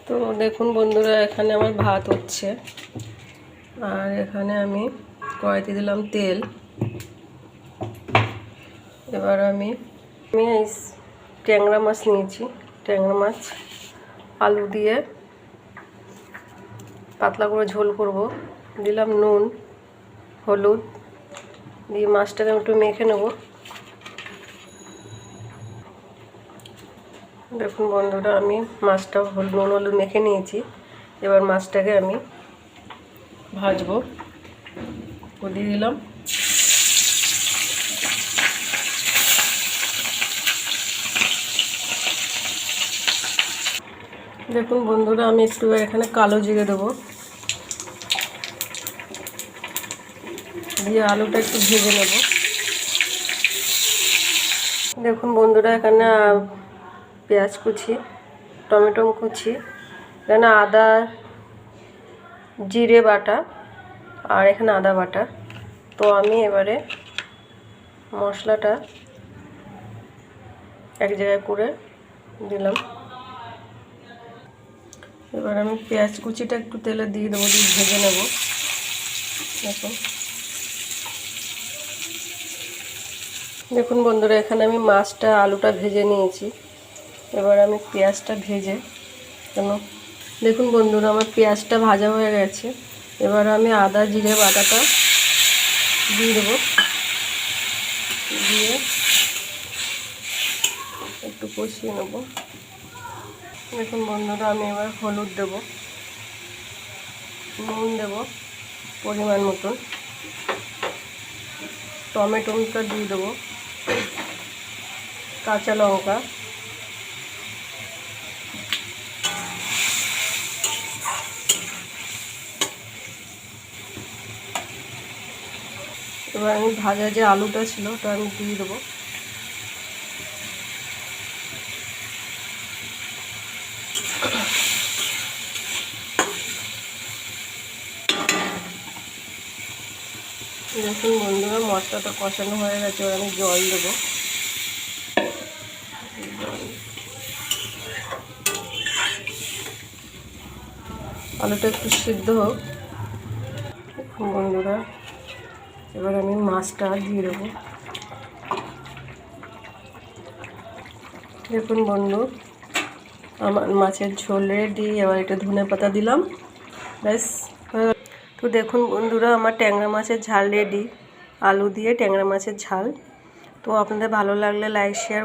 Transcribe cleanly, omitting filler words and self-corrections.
তো দেখুন বন্ধুরা, এখানে আমার ভাত হচ্ছে আর এখানে আমি কড়াইতে দিলাম তেল। এবার আমি এই ট্যাংরা মাছ নিয়েছি, ট্যাংরা মাছ আলু দিয়ে পাতলা করে ঝোল করব। দিলাম নুন হলুদ দিয়ে মাছটাকে একটু মেখে নেব। দেখুন বন্ধুরা, আমি মাছটা নুন হলুদ মেখে নিয়েছি। এবার মাছটাকে আমি ভাজবো। দিয়ে দিলাম দেখুন বন্ধুরা, আমি একটু এখানে কালো জিরে দেবো, দিয়ে আলুটা একটু ভেজে নেব। দেখুন বন্ধুরা, এখানে পেঁয়াজ কুচি, টমেটো কুচি, এখানে আদা জিরে বাটা আর এখানে আদা বাটা। তো আমি এবারে মশলাটা এক জায়গায় করে দিলাম। এবার আমি পেঁয়াজ কুচিটা একটু তেলে দিয়ে দেবো, দিয়ে ভেজে নেব। দেখুন বন্ধুরা, এখানে আমি মাছটা আলুটা ভেজে নিয়েছি। এবার আমি পেঁয়াজটা ভেজে দেখুন বন্ধুরা, আমার পেঁয়াজটা ভাজা হয়ে গেছে। এবার আমি আদা জিরে বাটাটা দিয়ে দেবো, দিয়ে একটু কষিয়ে নেব। দেখুন বন্ধুরা, আমি এবার হলুদ দেব, নুন দেব পরিমাণ মতন, টমেটোটা দিয়ে দেবো, কাঁচা লঙ্কা, এবার আমি ভাজা যে আলুটা ছিল ওটা আমি দিয়ে দেবো। দেখুন বন্ধুরা, মশলাটা কষানো হয়ে গেছে। এবার আমি জল দেবো। আলুটা একটু সিদ্ধ হোক। দেখুন বন্ধুরা, এবার আমি মাছটা দিয়ে দেবো। দেখুন বন্ধু, আমার মাছের ঝোল রেডি। এবার একটু ধনেপাতা দিলাম, ব্যাস। তো দেখুন বন্ধুরা, আমার ট্যাংরা মাছের ঝাল রেডি, আলু দিয়ে ট্যাংরা মাছের ঝাল। তো আপনাদের ভালো লাগলে লাইক শেয়ার